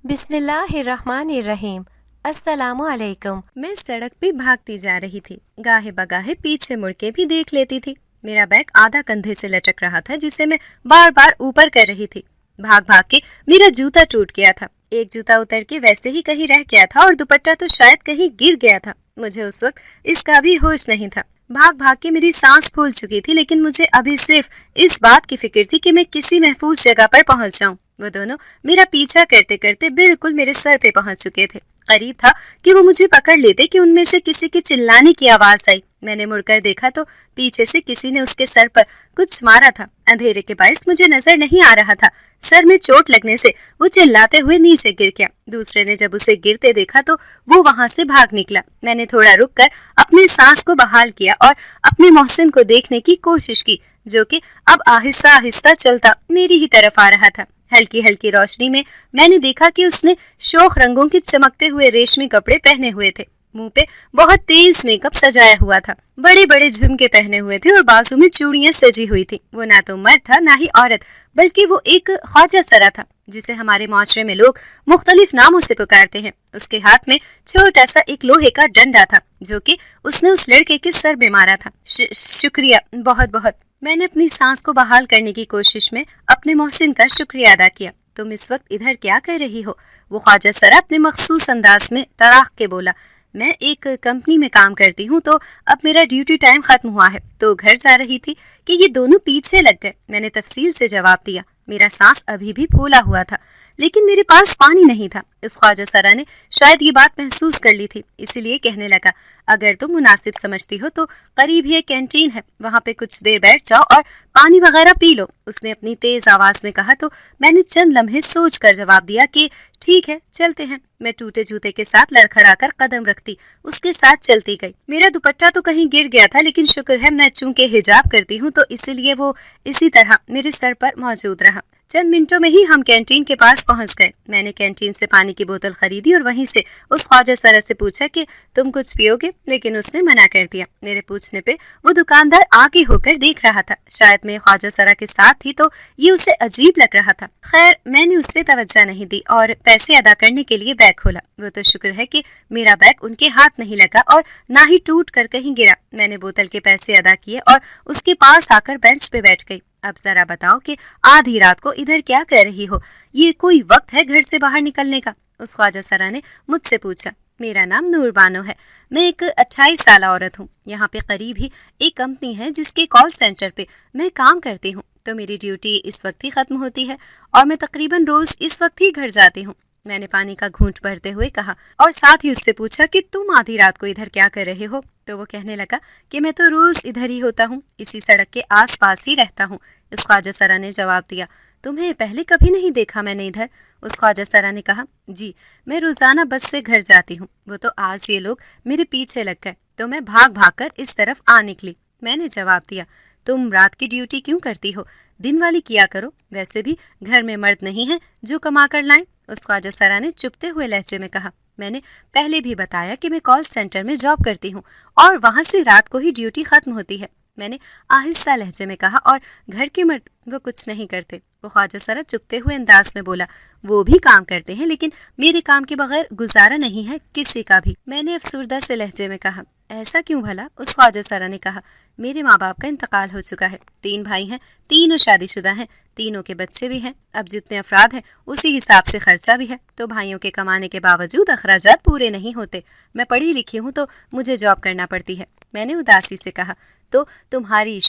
بسم اللہ الرحمن الرحیم۔ السلام علیکم۔ میں سڑک پہ بھاگتی جا رہی تھی، گاہے بگاہے پیچھے مڑ کے بھی دیکھ لیتی تھی۔ میرا بیگ آدھا کندھے سے لٹک رہا تھا جسے میں بار بار اوپر کر رہی تھی۔ بھاگ بھاگ کے میرا جوتا ٹوٹ گیا تھا، ایک جوتا اتر کے ویسے ہی کہیں رہ گیا تھا اور دوپٹہ تو شاید کہیں گر گیا تھا۔ مجھے اس وقت اس کا بھی ہوش نہیں تھا۔ بھاگ بھاگ کے میری سانس پھول چکی تھی، لیکن مجھے ابھی صرف اس بات کی فکر تھی کہ میں کسی محفوظ جگہ پر پہنچ جاؤں۔ وہ دونوں میرا پیچھا کرتے کرتے بالکل میرے سر پہ پہنچ چکے تھے۔ قریب تھا کہ وہ مجھے پکڑ لیتے کہ ان میں سے کسی کے چلانے کی آواز آئی۔ میں نے مڑ کر دیکھا تو پیچھے سے کسی نے اس کے سر پر کچھ مارا تھا۔ اندھیرے کے باعث مجھے نظر نہیں آ رہا تھا۔ سر میں چوٹ لگنے سے وہ چلاتے ہوئے نیچے گر گیا۔ دوسرے نے جب اسے گرتے دیکھا تو وہ وہاں سے بھاگ نکلا۔ میں نے تھوڑا رک کر اپنے سانس کو بحال کیا اور اپنے محسن کو دیکھنے کی کوشش کی، جو کہ اب آہستہ آہستہ چلتا میری ہی طرف آ رہا تھا۔ ہلکی ہلکی روشنی میں نے دیکھا کہ اس نے شوخ رنگوں کے چمکتے ہوئے ریشمی کپڑے پہنے ہوئے تھے، منہ پہ بہت تیز میک اپ سجایا ہوا تھا، بڑے بڑے جھمکے پہنے ہوئے تھے اور بازو میں چوڑیاں سجی ہوئی تھی۔ وہ نہ تو مرد تھا نہ ہی عورت، بلکہ وہ ایک خواجہ سرا تھا، جسے ہمارے معاشرے میں لوگ مختلف ناموں سے پکارتے ہیں۔ اس کے ہاتھ میں چھوٹا سا ایک لوہے کا ڈنڈا تھا، جو کہ اس نے اس لڑکے کے سر میں مارا تھا۔ شکریہ، بہت بہت۔ میں نے اپنی سانس کو بحال کرنے کی کوشش میں اپنے محسن کا شکریہ ادا کیا۔ تم اس وقت ادھر کیا کر رہی ہو؟ وہ خواجہ سرا اپنے مخصوص انداز میں تڑاق کے بولا۔ میں ایک کمپنی میں کام کرتی ہوں، تو اب میرا ڈیوٹی ٹائم ختم ہوا ہے، تو گھر جا رہی تھی کہ یہ دونوں پیچھے لگ گئے۔ میں نے تفصیل سے جواب دیا۔ میرا سانس ابھی بھی پھولا ہوا تھا، لیکن میرے پاس پانی نہیں تھا۔ اس خواجہ سرا نے شاید یہ بات محسوس کر لی تھی، اسی لیے کہنے لگا، اگر تم مناسب سمجھتی ہو تو قریب ہی ایک کینٹین ہے، وہاں پہ کچھ دیر بیٹھ جاؤ اور پانی وغیرہ پی لو۔ اس نے اپنی تیز آواز میں کہا تو میں نے چند لمحے سوچ کر جواب دیا کہ ٹھیک ہے، چلتے ہیں۔ میں ٹوٹے جوتے کے ساتھ لڑکھڑا کر قدم رکھتی اس کے ساتھ چلتی گئی۔ میرا دوپٹہ تو کہیں گر گیا تھا، لیکن شکر ہے میں چونکہ حجاب کرتی ہوں تو اسی لیے وہ اسی طرح میرے سر پر موجود رہا۔ چند منٹوں میں ہی ہم کینٹین کے پاس پہنچ گئے۔ میں نے کینٹین سے پانی کی بوتل خریدی اور وہیں سے اس خواجہ سرا سے پوچھا کہ تم کچھ پیو گے، لیکن اس نے منع کر دیا۔ میرے پوچھنے پہ وہ دکاندار آگے ہو کر دیکھ رہا تھا، شاید میں خواجہ سرا کے ساتھ تھی تو یہ اسے عجیب لگ رہا تھا۔ خیر، میں نے اس پہ توجہ نہیں دی اور پیسے ادا کرنے کے لیے بیگ کھولا۔ وہ تو شکر ہے کہ میرا بیگ ان کے ہاتھ نہیں لگا اور نہ ہی ٹوٹ کر کہیں گرا۔ میں نے بوتل کے پیسے ادا کیے اور اس کے پاس آ کر بینچ پہ بیٹھ گئی۔ اب ذرا بتاؤ کہ آدھی رات کو ادھر کیا کر رہی ہو؟ یہ کوئی وقت ہے گھر سے باہر نکلنے کا؟ اس خواجہ سرا نے مجھ سے پوچھا۔ میرا نام نور بانو ہے، میں ایک 28 سالہ عورت ہوں۔ یہاں پہ قریب ہی ایک کمپنی ہے جس کے کال سینٹر پہ میں کام کرتی ہوں، تو میری ڈیوٹی اس وقت ہی ختم ہوتی ہے اور میں تقریباً روز اس وقت ہی گھر جاتی ہوں۔ میں نے پانی کا گھونٹ بھرتے ہوئے کہا اور ساتھ ہی اس سے پوچھا کہ تم آدھی رات کو ادھر کیا کر رہے ہو؟ تو وہ کہنے لگا کہ میں تو روز ادھر ہی ہوتا ہوں، اسی سڑک کے آس پاس ہی رہتا ہوں۔ اس خواجہ سرا نے جواب دیا۔ تمہیں پہلے کبھی نہیں دیکھا میں نے ادھر؟ اس خواجہ سرا نے کہا، جی، میں روزانہ بس سے گھر جاتی ہوں، وہ تو آج یہ لوگ میرے پیچھے لگ گئے تو میں بھاگ بھاگ کر اس طرف آ نکلی۔ میں نے جواب دیا، تم رات کی ڈیوٹی کیوں کرتی ہو؟ دن والی کیا کرو، ویسے بھی گھر میں مرد نہیں ہیں جو کما کر لائیں۔ اس خواجہ سرا نے چپتے ہوئے لہجے میں کہا، میں نے پہلے بھی بتایا کہ میں کال سینٹر میں جاب کرتی ہوں اور وہاں سے رات کو ہی ڈیوٹی ختم ہوتی ہے۔ میں نے آہستہ لہجے میں کہا، اور گھر کے مرد وہ کچھ نہیں کرتے؟ وہ خواجہ سرا چپتے ہوئے انداز میں بولا، وہ بھی کام کرتے ہیں، لیکن میرے کام کے بغیر گزارا نہیں ہے کسی کا بھی۔ میں نے افسردہ سے لہجے میں کہا، ایسا کیوں بھلا؟ اس خواجہ سرا نے کہا، میرے ماں باپ کا انتقال ہو چکا ہے، 3 بھائی ہیں، تینوں شادی شدہ ہیں، تینوں کے بچے بھی ہیں، اب جتنے افراد ہیں اسی حساب سے خرچہ بھی ہے، تو بھائیوں کے کمانے کے باوجود اخراجات پورے نہیں ہوتے۔ میں پڑھی لکھی ہوں تو مجھے جاب کرنا پڑتی ہے۔ میں نے اداسی سے کہا، تو تمہاری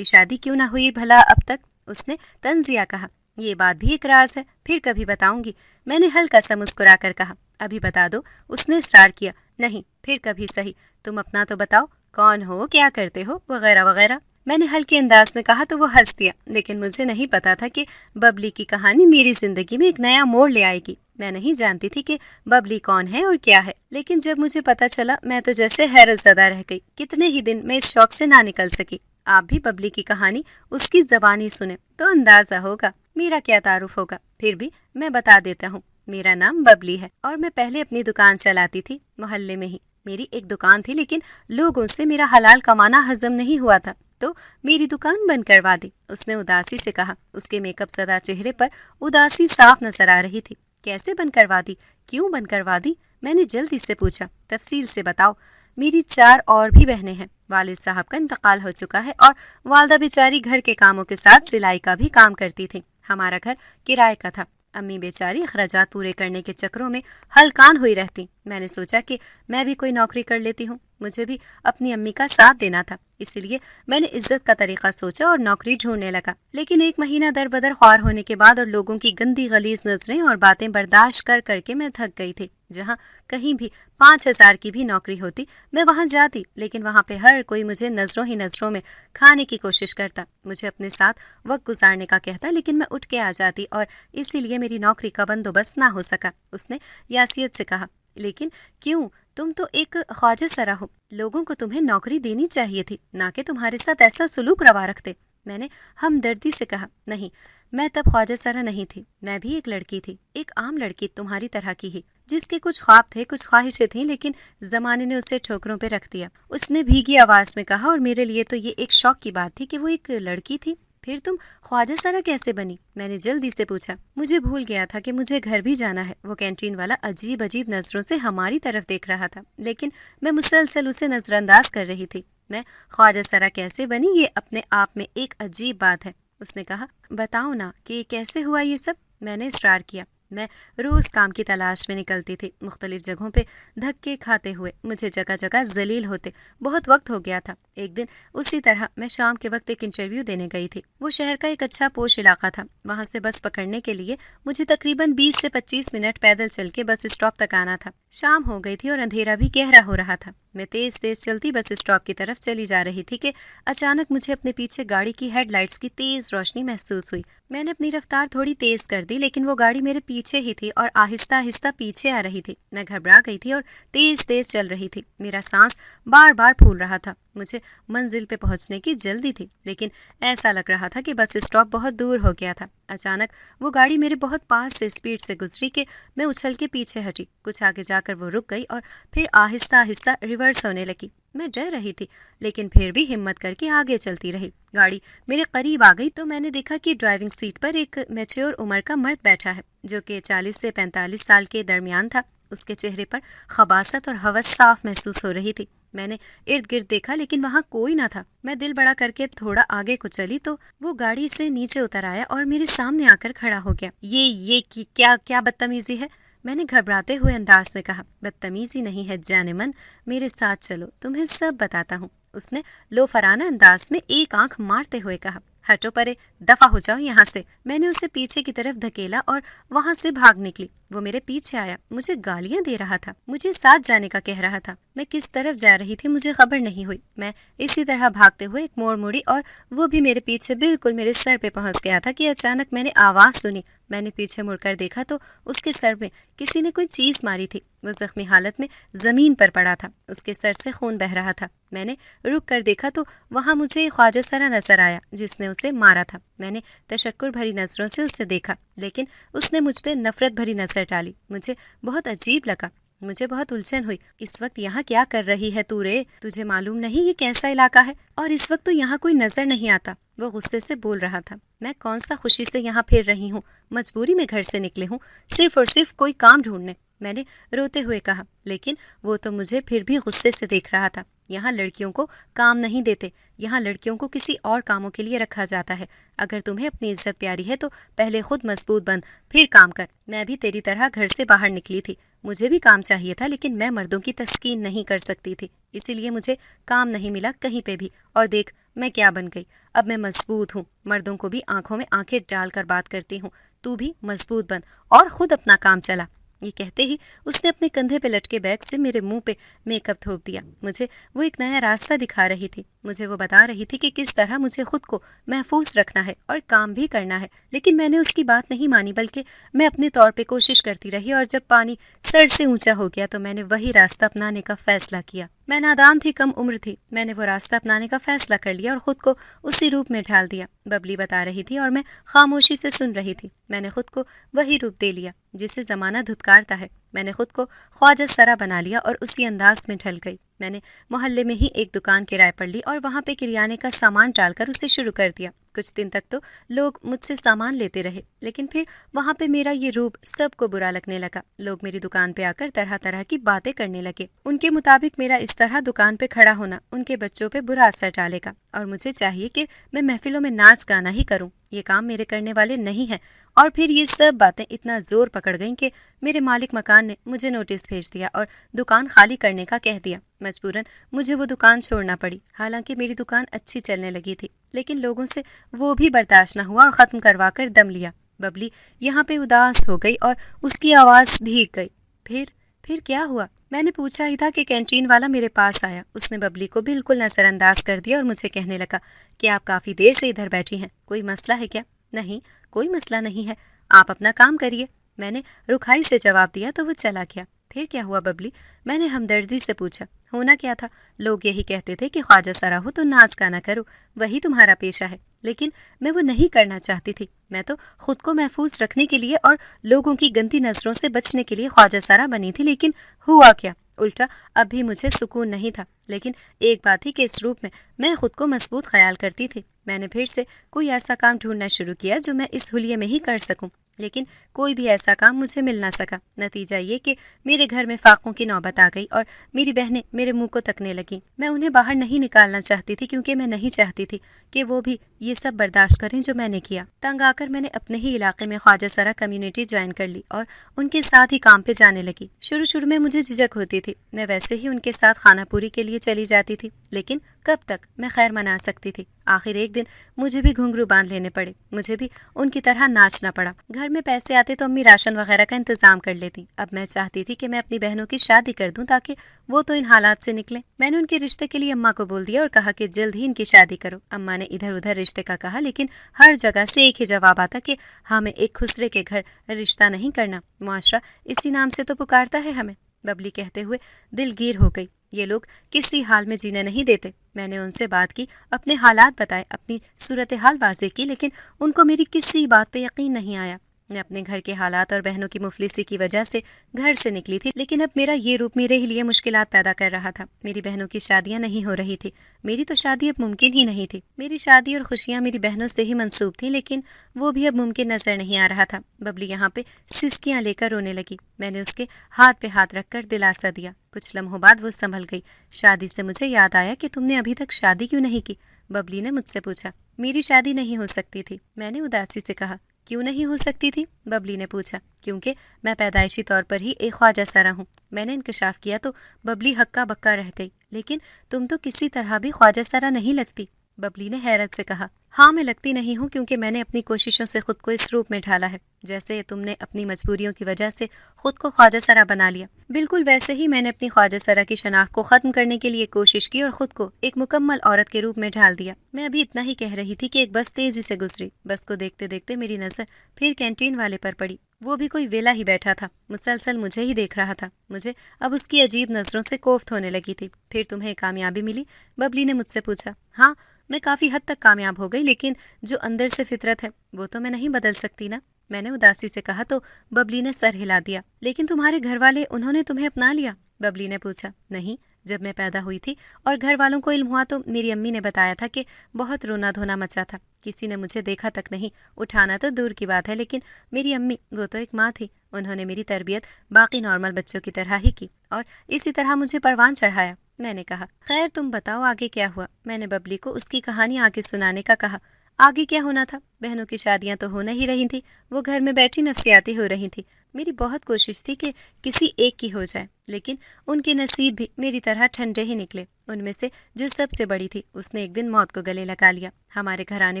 شادی کیوں نہ ہوئی بھلا اب تک؟ اس نے طنزیہ کہا، یہ بات بھی ایک راز ہے، پھر کبھی بتاؤں گی۔ میں نے ہلکا سا مسکرا کر کہا، ابھی بتا دو۔ اس نے اصرار کیا، نہیں، پھر کبھی صحیح، تم اپنا تو بتاؤ، کون ہو، کیا کرتے ہو، وغیرہ وغیرہ۔ میں نے ہلکے انداز میں کہا تو وہ ہنس دیا، لیکن مجھے نہیں پتا تھا کہ ببلی کی کہانی میری زندگی میں ایک نیا موڑ لے آئے گی۔ میں نہیں جانتی تھی کہ ببلی کون ہے اور کیا ہے، لیکن جب مجھے پتا چلا میں تو جیسے حیرت زدہ رہ گئی۔ کتنے ہی دن میں اس شوق سے نہ نکل سکی۔ آپ بھی ببلی کی کہانی اس کی زبانی سنیں تو اندازہ ہوگا میرا کیا تعارف ہوگا، پھر بھی میں بتا دیتا ہوں۔ میرا نام ببلی ہے اور میں پہلے اپنی دکان چلاتی تھی محلے میں ہی۔ میری ایک دکان تھی، لیکن لوگوں سے میرا حلال کمانا ہضم نہیں ہوا تھا تو میری دکان بند کروا دی۔ اس نے اداسی سے کہا، اس کے میک اپ زدہ چہرے پر اداسی صاف نظر آ رہی تھی۔ کیسے بند کروا دی؟ کیوں بند کروا دی؟ میں نے جلدی سے پوچھا۔ تفصیل سے بتاؤ۔ میری 4 اور بھی بہنیں ہیں، والد صاحب کا انتقال ہو چکا ہے اور والدہ بیچاری گھر کے کاموں کے ساتھ سلائی کا بھی کام کرتی تھی۔ ہمارا گھر کرائے کا تھا۔ امی بیچاری اخراجات پورے کرنے کے چکروں میں ہلکان ہوئی رہتی۔ میں نے سوچا کہ میں بھی کوئی نوکری کر لیتی ہوں، مجھے بھی اپنی امی کا ساتھ دینا تھا، اسی لیے میں نے عزت کا طریقہ سوچا اور نوکری ڈھونڈنے لگا۔ لیکن 1 مہینہ در بدر خوار ہونے کے بعد اور لوگوں کی گندی غلیظ نظریں اور باتیں برداشت کر کر کے میں تھک گئی تھی۔ جہاں کہیں بھی 5,000 کی بھی نوکری ہوتی میں وہاں جاتی، لیکن وہاں پہ ہر کوئی مجھے نظروں ہی نظروں میں کھانے کی کوشش کرتا، مجھے اپنے ساتھ وقت گزارنے کا کہتا، لیکن میں اٹھ کے آ جاتی اور اسی لیے میری نوکری کا بندوبست نہ ہو سکا۔ اس نے یاسیت سے کہا، لیکن کیوں؟ تم تو ایک خواجہ سرا ہو، لوگوں کو تمہیں نوکری دینی چاہیے تھی، نہ کہ تمہارے ساتھ ایسا سلوک روا رکھتے۔ میں نے ہمدردی سے کہا، نہیں، میں تب خواجہ سرا نہیں تھی، میں بھی ایک لڑکی تھی، ایک عام لڑکی تمہاری طرح کی ہی، جس کے کچھ خواب تھے، کچھ خواہشیں تھیں، لیکن زمانے نے اسے ٹھوکروں پہ رکھ دیا۔ اس نے بھیگی آواز میں کہا، اور میرے لیے تو یہ ایک شوق کی بات تھی کہ وہ ایک لڑکی تھی۔ پھر تم خواجہ سرا کیسے بنی؟ میں نے جلدی سے پوچھا۔ مجھے بھول گیا تھا کہ مجھے گھر بھی جانا ہے۔ وہ کینٹین والا عجیب عجیب نظروں سے ہماری طرف دیکھ رہا تھا، لیکن میں مسلسل اسے نظر انداز کر رہی تھی۔ میں خواجہ سرا کیسے بنی، یہ اپنے آپ میں ایک عجیب بات ہے۔ اس نے کہا، بتاؤ نا کہ کیسے ہوا یہ سب؟ میں نے اصرار کیا۔ میں روز کام کی تلاش میں نکلتی تھی، مختلف جگہوں پہ دھکے کھاتے ہوئے، مجھے جگہ جگہ ذلیل ہوتے بہت وقت ہو گیا تھا۔ ایک دن اسی طرح میں شام کے وقت ایک انٹرویو دینے گئی تھی۔ وہ شہر کا ایک اچھا پوش علاقہ تھا، وہاں سے بس پکڑنے کے لیے مجھے تقریباً 20 سے 25 منٹ پیدل چل کے بس اسٹاپ تک آنا تھا۔ شام ہو گئی تھی اور اندھیرا بھی گہرا ہو رہا تھا۔ میں تیز تیز چلتی بس اسٹاپ کی طرف چلی جا رہی تھی کہ اچانک مجھے اپنے پیچھے گاڑی کی ہیڈ لائٹس کی تیز روشنی محسوس ہوئی۔ میں نے اپنی رفتار تھوڑی تیز کر دی، لیکن وہ گاڑی میرے پیچھے ہی تھی اور آہستہ آہستہ پیچھے آ رہی تھی۔ میں گھبرا گئی تھی اور تیز تیز چل رہی تھی۔ میرا سانس بار بار پھول رہا تھا۔ مجھے منزل پہ پہنچنے کی جلدی تھی، لیکن ایسا لگ رہا تھا کہ بس اسٹاپ بہت دور ہو گیا تھا۔ اچانک وہ گاڑی میرے بہت پاس سے اسپیڈ سے گزری کہ میں اچھل کے پیچھے ہٹی۔ کچھ آگے جا کر وہ رک گئی اور پھر آہستہ آہستہ ریورس ہونے لگی۔ میں ڈر رہی تھی، لیکن پھر بھی ہمت کر کے آگے چلتی رہی۔ گاڑی میرے قریب آ گئی تو میں نے دیکھا کہ ڈرائیونگ سیٹ پر ایک میچور عمر کا مرد بیٹھا ہے، جو کہ 40 سے 45 سال کے درمیان تھا۔ اس کے چہرے پر خباثت اور ہوس صاف محسوس ہو رہی تھی۔ میں نے ارد گرد دیکھا، لیکن وہاں کوئی نہ تھا۔ میں دل بڑا کر کے تھوڑا آگے کو چلی تو وہ گاڑی سے نیچے اتر آیا اور میرے سامنے آ کر کھڑا ہو گیا۔ یہ کیا بدتمیزی ہے؟ میں نے گھبراتے ہوئے انداز میں کہا۔ بدتمیزی نہیں ہے جان من، میرے ساتھ چلو، تمہیں سب بتاتا ہوں۔ اس نے لوفرانہ انداز میں ایک آنکھ مارتے ہوئے کہا، ہٹو پرے، دفع ہو جاؤ یہاں سے۔ میں نے اسے پیچھے کی طرف دھکیلا اور وہاں سے بھاگ نکلی۔ وہ میرے پیچھے آیا، مجھے گالیاں دے رہا تھا، مجھے ساتھ جانے کا کہہ رہا تھا۔ میں کس طرف جا رہی تھی مجھے خبر نہیں ہوئی۔ میں اسی طرح بھاگتے ہوئے ایک موڑ مڑی اور وہ بھی میرے پیچھے بالکل میرے سر پہ پہنچ گیا تھا کہ اچانک میں نے آواز سنی۔ میں نے پیچھے مڑ کر دیکھا تو اس کے سر میں کسی نے کوئی چیز ماری تھی۔ وہ زخمی حالت میں زمین پر پڑا تھا، اس کے سر سے خون بہہ رہا تھا۔ میں نے رک کر دیکھا تو وہاں مجھے خواجہ سرا نظر آیا، جس نے اسے مارا تھا۔ میں نے تشکر بھری نظروں سے اسے دیکھا، لیکن اس نے مجھ پہ نفرت بھری نظر ڈالی۔ مجھے بہت عجیب لگا، مجھے بہت الجھن ہوئی۔ اس وقت یہاں کیا کر رہی ہے تو رے؟ تجھے معلوم نہیں یہ کیسا علاقہ ہے؟ اور اس وقت تو یہاں کوئی نظر نہیں آتا۔ وہ غصے سے بول رہا تھا۔ میں کون سا خوشی سے یہاں پھر رہی ہوں، مجبوری میں گھر سے نکلے ہوں، صرف اور صرف کوئی کام ڈھونڈنے، میں نے روتے ہوئے کہا۔ لیکن وہ تو مجھے پھر بھی غصے سے دیکھ رہا تھا۔ یہاں لڑکیوں کو کام نہیں دیتے، یہاں لڑکیوں کو کسی اور کاموں کے لیے رکھا جاتا ہے۔ اگر تمہیں اپنی عزت پیاری ہے تو پہلے خود مضبوط بن، پھر کام کر۔ میں بھی تیری طرح گھر سے باہر نکلی تھی، مجھے بھی کام چاہیے تھا، لیکن میں مردوں کی تسکین نہیں کر سکتی تھی، اسی لیے مجھے کام نہیں ملا کہیں پہ بھی۔ اور دیکھ میں کیا بن گئی، اب میں مضبوط ہوں، مردوں کو بھی آنکھوں میں آنکھیں ڈال کر بات کرتی ہوں۔ تو بھی مضبوط بن اور خود اپنا کام چلا۔ یہ کہتے ہی اس نے اپنے کندھے پہ لٹکے بیگ سے میرے منہ پہ میک اپ تھوپ دیا۔ مجھے وہ ایک نیا راستہ دکھا رہی تھی، مجھے وہ بتا رہی تھی کہ کس طرح مجھے خود کو محفوظ رکھنا ہے اور کام بھی کرنا ہے۔ لیکن میں نے اس کی بات نہیں مانی، بلکہ میں اپنے طور پہ کوشش کرتی رہی، اور جب پانی سر سے اونچا ہو گیا تو میں نے وہی راستہ اپنانے کا فیصلہ کیا۔ میں نادان تھی، کم عمر تھی، میں نے وہ راستہ اپنانے کا فیصلہ کر لیا اور خود کو اسی روپ میں ڈھال دیا۔ ببلی بتا رہی تھی اور میں خاموشی سے سن رہی تھی۔ میں نے خود کو وہی روپ دے لیا جسے زمانہ دھتکارتا ہے۔ میں نے خود کو خواجہ سرا بنا لیا اور اسی انداز میں ڈھل گئی۔ میں نے محلے میں ہی ایک دکان کرائے پر لی اور وہاں پہ کریانے کا سامان ڈال کر اسے شروع کر دیا۔ کچھ دن تک تو لوگ مجھ سے سامان لیتے رہے، لیکن پھر وہاں پہ میرا یہ روپ سب کو برا لگنے لگا۔ لوگ میری دکان پہ آ کر طرح طرح کی باتیں کرنے لگے۔ ان کے مطابق میرا اس طرح دکان پہ کھڑا ہونا ان کے بچوں پہ برا اثر ڈالے گا اور مجھے چاہیے کہ میں محفلوں میں ناچ گانا ہی کروں۔ یہ کام میرے کرنے والے نہیں ہیں۔ اور پھر یہ سب باتیں اتنا زور پکڑ گئیں کہ میرے مالک مکان نے مجھے نوٹس بھیج دیا اور دکان خالی کرنے کا کہہ دیا۔ مجبوراً مجھے وہ دکان چھوڑنا پڑی، حالانکہ میری دکان اچھی چلنے لگی تھی، لیکن لوگوں سے وہ بھی برداشت نہ ہوا اور ختم کروا کر دم لیا۔ ببلی یہاں پہ اداس ہو گئی اور اس کی آواز بھیگ گئی۔ پھر کیا ہوا؟ میں نے پوچھا ہی تھا کہ کینٹین والا میرے پاس آیا۔ اس نے ببلی کو بالکل نظر انداز کر دیا اور مجھے کہنے لگا کہ آپ کافی دیر سے ادھر بیٹھی ہیں، کوئی مسئلہ ہے کیا؟ نہیں، کوئی مسئلہ نہیں ہے، آپ اپنا کام کریے۔ میں نے رکھائی سے جواب دیا تو وہ چلا گیا۔ پھر کیا ہوا ببلی؟ میں نے ہمدردی سے پوچھا۔ ہونا کیا تھا، لوگ یہی کہتے تھے کہ خواجہ سرا ہو تو ناچ گانا کرو، وہی تمہارا پیشہ ہے، لیکن میں وہ نہیں کرنا چاہتی تھی۔ میں تو خود کو محفوظ رکھنے کے لیے اور لوگوں کی گندی نظروں سے بچنے کے لیے خواجہ سرا بنی تھی، لیکن ہوا کیا؟ الٹا اب بھی مجھے سکون نہیں تھا۔ لیکن ایک بات تھی کہ اس روپ میں خود کو مضبوط خیال کرتی تھی۔ میں نے پھر سے کوئی ایسا کام ڈھونڈنا شروع کیا جو میں اس حلیے میں ہی کر سکوں، لیکن کوئی بھی ایسا کام مجھے مل نہ سکا۔ نتیجہ یہ کہ میرے گھر میں فاقوں کی نوبت آ گئی اور میری بہنیں میرے منہ کو تکنے لگیں۔ میں انہیں باہر نہیں نکالنا چاہتی تھی کیونکہ میں نہیں چاہتی تھی کہ وہ بھی یہ سب برداشت کریں جو میں نے کیا۔ تنگ آ کر میں نے اپنے ہی علاقے میں خواجہ سرا کمیونٹی جوائن کر لی اور ان کے ساتھ ہی کام پہ جانے لگی۔ شروع میں مجھے جھجک ہوتی تھی، میں ویسے ہی ان کے ساتھ خانہ پوری کے لیے چلی جاتی تھی، لیکن کب تک میں خیر منا سکتی تھی؟ آخر ایک دن مجھے بھی گھنگرو باندھ لینے پڑے، مجھے بھی ان کی طرح ناچنا پڑا۔ گھر میں پیسے آتے تو امی راشن وغیرہ کا انتظام کر لیتی۔ اب میں چاہتی تھی کہ میں اپنی بہنوں کی شادی کر دوں تاکہ وہ تو ان حالات سے نکلیں۔ میں نے ان کے رشتے کے لیے اماں کو بول دیا اور کہا کہ جلد ہی ان کی شادی کرو۔ اماں نے ادھر ادھر رشتے کا کہا، لیکن ہر جگہ سے ایک ہی جواب آتا کہ ہمیں ایک خسرے کے گھر رشتہ نہیں کرنا، معاشرہ اسی نام سے تو پکارتا ہے ہمیں۔ ببلی کہتے ہوئے دل گیر ہو گئی۔ یہ لوگ کسی حال میں جینے نہیں دیتے۔ میں نے ان سے بات کی، اپنے حالات بتائے، اپنی صورتحال واضح کی، لیکن ان کو میری کسی بات پہ یقین نہیں آیا۔ میں اپنے گھر کے حالات اور بہنوں کی مفلسی کی وجہ سے گھر سے نکلی تھی، لیکن اب میرا یہ روپ میرے ہی لیے مشکلات پیدا کر رہا تھا۔ میری بہنوں کی شادیاں نہیں ہو رہی تھی، میری تو شادی اب ممکن ہی نہیں تھی۔ میری شادی اور خوشیاں میری بہنوں سے ہی منسوب تھیں، لیکن وہ بھی اب ممکن نظر نہیں آ رہا تھا۔ ببلی یہاں پہ سسکیاں لے کر رونے لگی۔ میں نے اس کے ہاتھ پہ ہاتھ رکھ کر دلاسا دیا۔ کچھ لمحوں بعد وہ سنبھل گئی۔ شادی سے مجھے یاد آیا کہ تم نے ابھی تک شادی کیوں نہیں کی؟ ببلی نے مجھ سے پوچھا۔ میری شادی نہیں ہو سکتی تھی، میں نے اداسی سے کہا۔ کیوں نہیں ہو سکتی تھی؟ ببلی نے پوچھا۔ کیونکہ میں پیدائشی طور پر ہی ایک خواجہ سرا ہوں۔ میں نے انکشاف کیا تو ببلی ہکا بکا رہ گئی۔ لیکن تم تو کسی طرح بھی خواجہ سرا نہیں لگتی، ببلی نے حیرت سے کہا۔ ہاں، میں لگتی نہیں ہوں کیونکہ میں نے اپنی کوششوں سے خود کو اس روپ میں ڈھالا ہے، جیسے تم نے اپنی مجبوریوں کی وجہ سے خود کو خواجہ سرا بنا لیا۔ بالکل ویسے ہی میں نے اپنی خواجہ سرا کی شناخت کو ختم کرنے کے لیے کوشش کی اور خود کو ایک مکمل عورت کے روپ میں ڈھال دیا۔ میں ابھی اتنا ہی کہہ رہی تھی کہ ایک بس تیزی سے گزری۔ بس کو دیکھتے دیکھتے میری نظر پھر کینٹین والے پر پڑی۔ وہ بھی کوئی ویلا ہی بیٹھا تھا، مسلسل مجھے ہی دیکھ رہا تھا۔ مجھے اب اس کی عجیب نظروں سے کوفت ہونے لگی تھی۔ پھر تمہیں کامیابی ملی؟ ببلی نے مجھ سے پوچھا۔ ہاں، میں کافی حد تک کامیاب ہو گئی، لیکن جو اندر سے فطرت ہے وہ تو میں نہیں بدل سکتی نا، میں نے اداسی سے کہا تو ببلی نے سر ہلا دیا۔ لیکن تمہارے گھر والے، انہوں نے تمہیں اپنا لیا؟ ببلی نے پوچھا۔ نہیں، جب میں پیدا ہوئی تھی اور گھر والوں کو علم ہوا تو میری امی نے بتایا تھا کہ بہت رونا دھونا مچا تھا، کسی نے مجھے دیکھا تک نہیں، اٹھانا تو دور کی بات ہے، لیکن میری امی وہ تو ایک ماں تھی، انہوں نے میری تربیت باقی نارمل بچوں کی طرح ہی کی اور اسی طرح مجھے پروان چڑھایا۔ میں نے کہا، خیر تم بتاؤ آگے کیا ہوا؟ میں نے ببلی کو اس کی کہانی آگے سنانے کا کہا۔ آگے کیا ہونا تھا؟ بہنوں کی شادیاں تو ہو نہیں رہی تھیں، وہ گھر میں بیٹھی نفسیاتی ہو رہی تھی۔ میری بہت کوشش تھی کہ کسی ایک کی ہو جائے، لیکن ان کے نصیب بھی میری طرح ٹھنڈے ہی نکلے۔ ان میں سے جو سب سے بڑی تھی، اس نے ایک دن موت کو گلے لگا لیا۔ ہمارے گھر آنے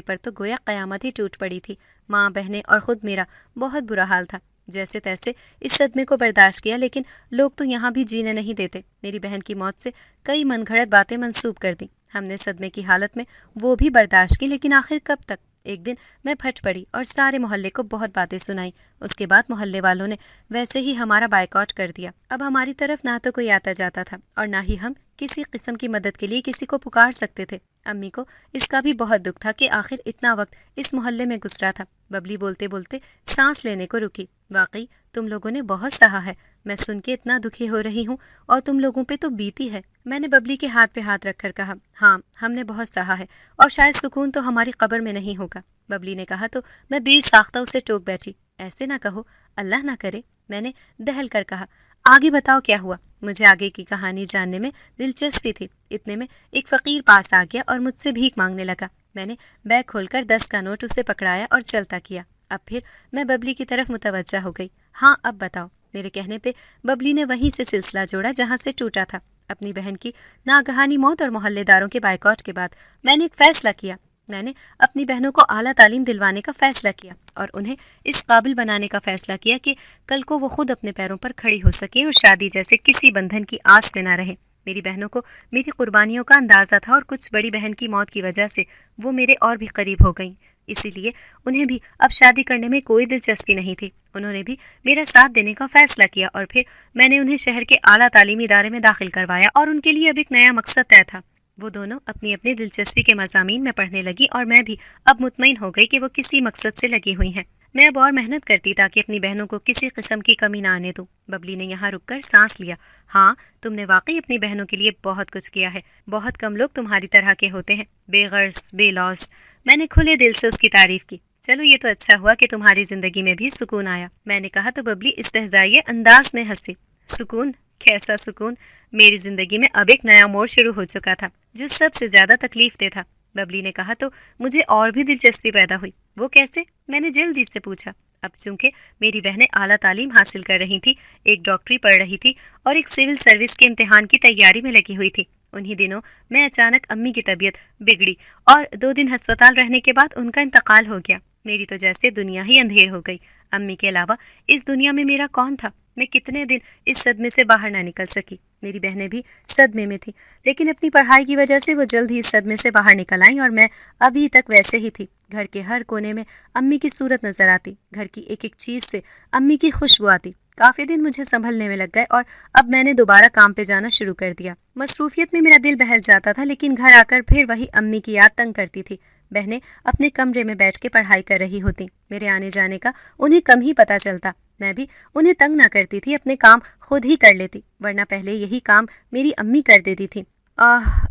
پر تو گویا قیامت ہی ٹوٹ پڑی تھی۔ ماں، بہنیں اور خود میرا بہت برا حال تھا۔ جیسے تیسے اس صدمے کو برداشت کیا، لیکن لوگ تو یہاں بھی جینے نہیں دیتے۔ میری بہن کی موت سے کئی من گھڑت باتیں منسوب کر دیں۔ ہم نے صدمے کی حالت میں وہ بھی برداشت کی، لیکن آخر کب تک؟ ایک دن میں پھٹ پڑی اور سارے محلے کو بہت باتیں سنائی۔ اس کے بعد محلے والوں نے ویسے ہی ہمارا بائیکاٹ کر دیا۔ اب ہماری طرف نہ تو کوئی آتا جاتا تھا اور نہ ہی ہم کسی قسم کی مدد کے لیے کسی کو پکار سکتے تھے۔ امی کو اس کا بھی بہت دکھ تھا کہ آخر اتنا وقت اس محلے میں گزرا تھا۔ ببلی بولتے بولتے سانس لینے کو رکی۔ واقعی تم لوگوں نے بہت سہا ہے، میں سن کے اتنا دکھی ہو رہی ہوں اور تم لوگوں پہ تو بیتی ہے۔ میں نے ببلی کے ہاتھ پہ ہاتھ رکھ کر کہا، ہاں ہم نے بہت سہا ہے اور شاید سکون تو ہماری قبر میں نہیں ہوگا۔ ببلی نے کہا تو میں بے ساختہ اسے ٹوک بیٹھی۔ ایسے نہ کہو، اللہ نہ کرے، میں نے دہل کر کہا۔ آگے بتاؤ کیا ہوا؟ مجھے آگے کی کہانی جاننے میں دلچسپی تھی۔ اتنے میں ایک فقیر پاس آ گیا اور مجھ سے بھیک مانگنے لگا۔ میں نے بیگ کھول کر 10 کا نوٹ اسے پکڑایا اور چلتا کیا۔ اب پھر میں ببلی کی طرف متوجہ ہو گئی۔ ہاں اب بتاؤ۔ میرے کہنے پہ ببلی نے وہیں سے سلسلہ جوڑا جہاں سے ٹوٹا تھا۔ اپنی بہن کی ناگہانی موت اور محلے داروں کے بائیکاٹ کے بعد میں نے ایک فیصلہ کیا۔ میں نے اپنی بہنوں کو اعلیٰ تعلیم دلوانے کا فیصلہ کیا اور انہیں اس قابل بنانے کا فیصلہ کیا کہ کل کو وہ خود اپنے پیروں پر کھڑی ہو سکیں اور شادی جیسے کسی بندھن کی آس میں نہ رہیں۔ میری بہنوں کو میری قربانیوں کا اندازہ تھا اور کچھ بڑی بہن کی موت کی وجہ سے وہ میرے اور بھی قریب ہو گئیں، اسی لیے انہیں بھی اب شادی کرنے میں کوئی دلچسپی نہیں تھی۔ انہوں نے بھی میرا ساتھ دینے کا فیصلہ کیا اور پھر میں نے انہیں شہر کے اعلیٰ تعلیمی ادارے میں داخل کروایا اور ان کے لیے اب ایک نیا مقصد طے تھا۔ وہ دونوں اپنی اپنی دلچسپی کے مضامین میں پڑھنے لگی اور میں بھی اب مطمئن ہو گئی کہ وہ کسی مقصد سے لگی ہوئی ہیں۔ میں اب اور محنت کرتی تاکہ اپنی بہنوں کو کسی قسم کی کمی نہ آنے دوں۔ ببلی نے یہاں رک کر سانس لیا۔ ہاں تم نے واقعی اپنی بہنوں کے لیے بہت کچھ کیا ہے۔ بہت کم لوگ تمہاری طرح کے ہوتے ہیں، بے غرض، بے لوث۔ میں نے کھلے دل سے اس کی تعریف کی۔ چلو یہ تو اچھا ہوا کہ تمہاری زندگی میں بھی سکون آیا، میں نے کہا تو ببلی استہزائیہ انداز میں ہنسی۔ سکون؟ کیسا سکون؟ میری زندگی میں اب ایک نیا موڑ شروع ہو چکا تھا جو سب سے زیادہ تکلیف دہ تھا۔ ببلی نے کہا تو مجھے اور بھی دلچسپی پیدا ہوئی۔ وہ کیسے؟ میں نے جلدی سے پوچھا۔ اب چونکہ میری بہنیں اعلیٰ تعلیم حاصل کر رہی تھی، ایک ڈاکٹری پڑھ رہی تھی اور ایک سول سروس کے امتحان کی تیاری میں لگی ہوئی تھی، انہی دنوں میں اچانک امی کی طبیعت بگڑی اور 2 دن ہسپتال رہنے کے بعد ان کا انتقال ہو گیا۔ میری تو جیسے دنیا ہی اندھیر ہو گئی۔ امی کے علاوہ اس دنیا میں میرا کون تھا؟ میں کتنے دن اس صدمے سے باہر نہ نکل سکی۔ میری بہنیں بھی صدمے میں تھیں، لیکن اپنی پڑھائی کی وجہ سے وہ جلد ہی اس صدمے سے باہر نکل آئیں اور میں ابھی تک ویسے ہی تھی۔ گھر کے ہر کونے میں امی کی صورت نظر آتی، گھر کی ایک ایک چیز سے امی کی خوشبو آتی۔ کافی دن مجھے سنبھلنے میں لگ گئے اور اب میں نے دوبارہ کام پہ جانا شروع کر دیا۔ مصروفیت میں میرا دل بہل جاتا تھا، لیکن گھر آ کر پھر وہی امی کی یاد تنگ کرتی تھی۔ بہنیں اپنے کمرے میں بیٹھ کے پڑھائی کر رہی ہوتی، میرے آنے جانے کا انہیں کم ہی پتہ چلتا۔ میں بھی انہیں تنگ نہ کرتی تھی، اپنے کام خود ہی کر لیتی، ورنہ پہلے یہی کام میری امی کر دیتی تھی۔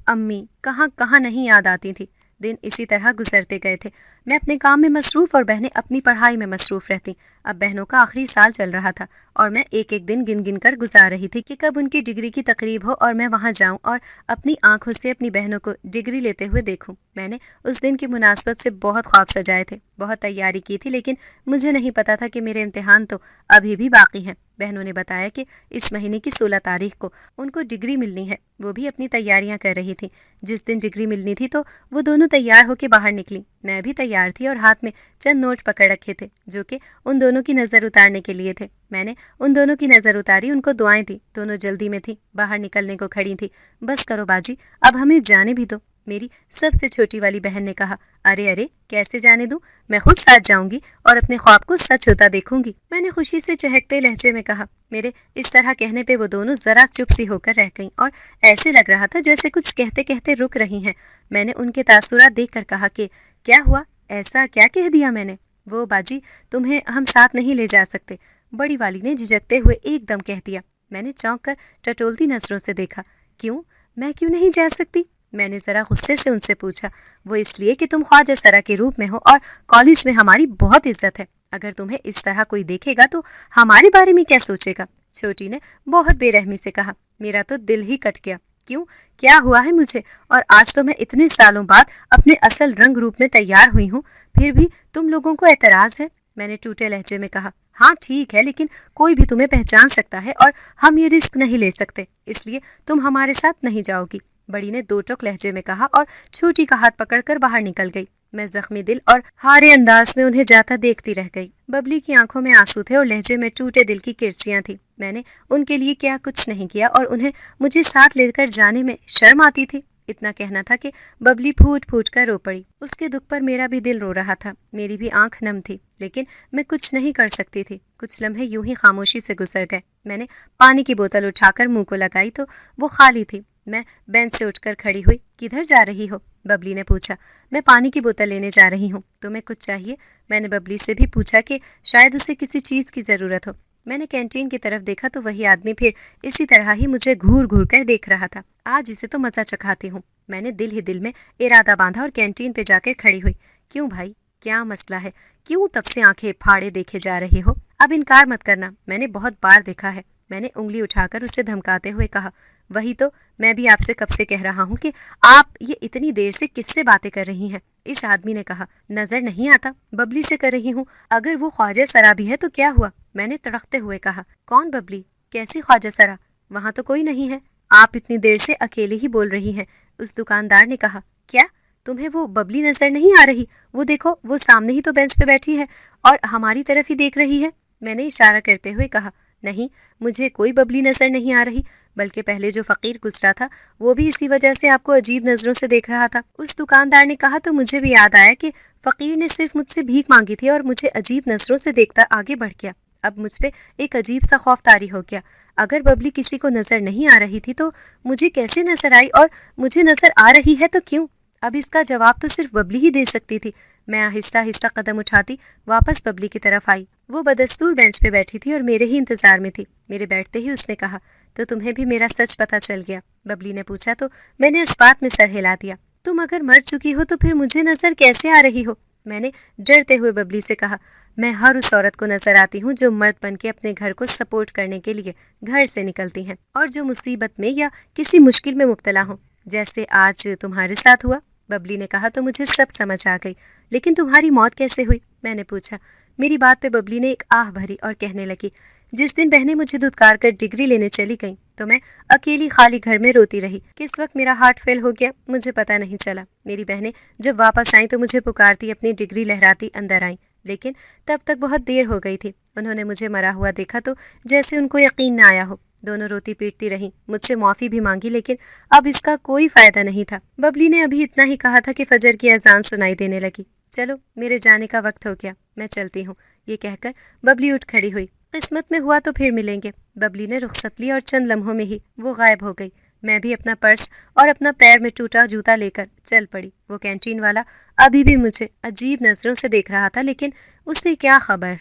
امی کہاں کہاں نہیں یاد آتی تھی۔ دن اسی طرح گزرتے گئے تھے، میں اپنے کام میں مصروف اور بہنیں اپنی پڑھائی میں مصروف رہتی۔ اب بہنوں کا آخری سال چل رہا تھا اور میں ایک ایک دن گن گن کر گزار رہی تھی کہ کب ان کی ڈگری کی تقریب ہو اور میں وہاں جاؤں اور اپنی آنکھوں سے اپنی بہنوں کو ڈگری لیتے ہوئے دیکھوں۔ میں نے اس دن کی مناسبت سے بہت خواب سجائے تھے، بہت تیاری کی تھی، لیکن مجھے نہیں پتا تھا کہ میرے امتحان تو ابھی بھی باقی ہیں۔ بہنوں نے بتایا کہ اس مہینے کی 16 تاریخ کو ان کو ڈگری ملنی ہے۔ وہ بھی اپنی تیاریاں کر رہی تھی۔ جس دن ڈگری ملنی تھی تو وہ دونوں تیار ہو کے باہر نکلی۔ میں بھی تیار تھی اور ہاتھ میں چند نوٹ پکڑ رکھے تھے جو کہ ان دونوں کی نظر اتارنے کے لیے تھے۔ میں نے ان دونوں کی نظر اتاری، ان کو دعائیں دی۔ دونوں جلدی میں تھی، باہر نکلنے کو کھڑی تھی۔ بس کرو باجی، اب ہمیں جانے بھی دو، میری سب سے چھوٹی والی بہن نے کہا۔ ارے کیسے جانے دوں؟ میں خود ساتھ جاؤں گی اور اپنے خواب کو سچ ہوتا دیکھوں گی، میں نے خوشی سے چہکتے لہجے میں کہا۔ میرے اس طرح کہنے پہ وہ دونوں ذرا چپ سی ہو کر رہ گئیں اور ایسے لگ رہا تھا جیسے کچھ کہتے کہتے رک رہی ہیں۔ میں نے ان کے تاثرات دیکھ کر کہا کہ کیا ہوا؟ ایسا کیا کہہ دیا میں نے؟ وہ باجی تمہیں ہم ساتھ نہیں لے جا سکتے، بڑی والی نے جھجکتے ہوئے ایک دم کہہ دیا۔ میں نے چونک کر ٹٹولتی نظروں سے دیکھا۔ کیوں؟ میں کیوں نہیں جا سکتی؟ میں نے ذرا غصے سے ان سے پوچھا۔ وہ اس لیے کہ تم خواجہ سرا کے روپ میں ہو اور کالج میں ہماری بہت عزت ہے۔ اگر تمہیں اس طرح کوئی دیکھے گا تو ہمارے بارے میں کیا سوچے گا؟ چھوٹی نے بہت بے رحمی سے کہا۔ میرا تو دل ہی کٹ گیا۔ کیوں؟ کیا ہوا ہے مجھے؟ اور آج تو میں اتنے سالوں بعد اپنے اصل رنگ روپ میں تیار ہوئی ہوں، پھر بھی تم لوگوں کو اعتراض ہے؟ میں نے ٹوٹے لہجے میں کہا۔ ہاں ٹھیک ہے، لیکن کوئی بھی تمہیں پہچان سکتا ہے اور ہم یہ رسک نہیں لے سکتے، اس لیے تم ہمارے ساتھ نہیں جاؤ گی، بڑی نے 2 ٹوک لہجے میں کہا اور چھوٹی کا ہاتھ پکڑ کر باہر نکل گئی۔ میں زخمی دل اور ہارے انداز میں انہیں جاتا دیکھتی رہ گئی۔ ببلی کی آنکھوں میں آنسو تھے اور لہجے میں ٹوٹے دل کی کرچیاں تھیں۔ میں نے ان کے لیے کیا کچھ نہیں کیا اور انہیں مجھے ساتھ لے کر جانے میں شرم آتی تھی۔ اتنا کہنا تھا کہ ببلی پھوٹ پھوٹ کر رو پڑی۔ اس کے دکھ پر میرا بھی دل رو رہا تھا، میری بھی آنکھ نم تھی، لیکن میں کچھ نہیں کر سکتی تھی۔ کچھ لمحے یوں ہی خاموشی سے گزر گئے۔ میں نے پانی کی بوتل اٹھا کر منہ کو لگائی تو وہ خالی تھی۔ میں بینچ سے اٹھ کر کھڑی ہوئی۔ کدھر جا رہی ہو؟ ببلی نے پوچھا۔ میں پانی کی بوتل لینے جا رہی ہوں، تمہیں کچھ چاہیے؟ میں نے ببلی سے بھی پوچھا کہ شاید اسے کسی چیز کی ضرورت ہو۔ میں نے کینٹین کی طرف دیکھا تو وہی آدمی پھر اسی طرح ہی مجھے گھور گھور کر دیکھ رہا تھا۔ آج اسے تو مزہ چکھاتی ہوں۔ میں نے دل ہی دل میں ارادہ باندھا اور کینٹین پہ جا کر کھڑی ہوئی۔ کیوں بھائی، کیا مسئلہ ہے؟ کیوں تب سے آنکھیں پھاڑے دیکھے جا رہے ہو؟ اب انکار مت کرنا، میں نے بہت بار دیکھا ہے۔ میں نے انگلی اٹھا کر اسے دھمکاتے ہوئے کہا۔ وہی تو میں بھی آپ سے کب سے کہہ رہا ہوں کہ آپ یہ اتنی دیر سے کس سے باتیں کر رہی ہیں؟ اس آدمی نے کہا۔ نظر نہیں آتا، ببلی سے کر رہی ہوں۔ اگر وہ خواجہ سرا بھی ہے تو کیا ہوا؟ میں نے تڑکتے ہوئے کہا۔ کون ببلی؟ کیسی خواجہ سرا؟ وہاں تو کوئی نہیں ہے۔ آپ اتنی دیر سے اکیلے ہی بول رہی ہیں، اس دکاندار نے کہا۔ کیا تمہیں وہ ببلی نظر نہیں آ رہی؟ وہ دیکھو، وہ سامنے ہی تو بینچ پہ بیٹھی ہے اور ہماری طرف ہی دیکھ رہی ہے۔ میں نے اشارہ کرتے ہوئے کہا۔ نہیں، مجھے کوئی ببلی نظر نہیں آ رہی، بلکہ پہلے جو فقیر گزرا تھا وہ بھی اسی وجہ سے آپ کو عجیب نظروں سے دیکھ رہا تھا۔ اس دکاندار نے کہا تو مجھے بھی یاد آیا کہ فقیر نے صرف مجھ سے بھیک مانگی تھی اور مجھے عجیب نظروں سے دیکھتا آگے بڑھ گیا۔ اب مجھ پہ ایک عجیب سا خوف طاری ہو گیا۔ اگر ببلی کسی کو نظر نہیں آ رہی تھی تو مجھے کیسے نظر آئی، اور مجھے نظر آ رہی ہے تو کیوں؟ اب اس کا جواب تو صرف ببلی ہی دے سکتی تھی۔ میں آہستہ آہستہ قدم اٹھاتی واپس ببلی کی طرف آئی۔ وہ بدستور بینچ پہ بیٹھی تھی اور میرے ہی انتظار میں تھی۔ میرے بیٹھتے ہی اس نے کہا، تو تمہیں بھی میرا سچ پتہ چل گیا؟ ببلی نے پوچھا تو میں نے اس بات میں سر ہلا دیا۔ تم اگر مر چکی ہو تو پھر مجھے نظر کیسے آ رہی ہو؟ میں نے ڈرتے ہوئے ببلی سے کہا۔ میں ہر اس عورت کو نظر آتی ہوں جو مرد بن کے اپنے گھر کو سپورٹ کرنے کے لیے گھر سے نکلتی ہیں، اور جو مصیبت میں یا کسی مشکل میں مبتلا ہوں، جیسے آج تمہارے ساتھ ہوا۔ ببلی نے کہا تو مجھے سب سمجھ آ گئی۔ لیکن تمہاری موت کیسے ہوئی؟ میں نے پوچھا۔ میری بات پہ ببلی نے ایک آہ بھری اور کہنے لگی، جس دن بہنیں مجھے دھتکار کر ڈگری لینے چلی گئیں تو میں اکیلی خالی گھر میں روتی رہی۔ کس وقت میرا ہارٹ فیل ہو گیا مجھے پتہ نہیں چلا۔ میری بہنیں جب واپس آئیں تو مجھے پکارتی اپنی ڈگری لہراتی اندر آئیں، لیکن تب تک بہت دیر ہو گئی تھی۔ انہوں نے مجھے مرا ہوا دیکھا تو جیسے ان کو یقین نہ آیا ہو، دونوں روتی پیٹتی رہیں، مجھ سے معافی بھی مانگی، لیکن اب اس کا کوئی فائدہ نہیں تھا۔ ببلی نے ابھی اتنا ہی کہا تھا کہ فجر کی اذان سنائی دینے لگی۔ چلو میرے جانے کا وقت ہو گیا، میں چلتی ہوں۔ یہ کہہ کر ببلی اٹھ کھڑی ہوئی۔ قسمت میں ہوا تو پھر ملیں گے۔ ببلی نے رخصت لی اور چند لمحوں میں ہی وہ غائب ہو گئی۔ میں بھی اپنا پرس اور اپنا پیر میں ٹوٹا جوتا لے کر چل پڑی۔ وہ کینٹین والا ابھی بھی مجھے عجیب نظروں سے دیکھ رہا تھا، لیکن اسے کیا خبر۔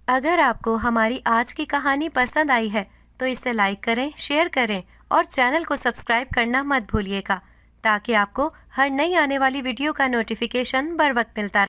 اگر آپ کو ہماری آج کی کہانی پسند آئی ہے تو اسے لائک کریں، شیئر کریں اور چینل کو سبسکرائب کرنا مت بھولیے گا، تاکہ آپ کو ہر نئی آنے والی ویڈیو کا نوٹیفیکیشن بر وقت ملتا رہے۔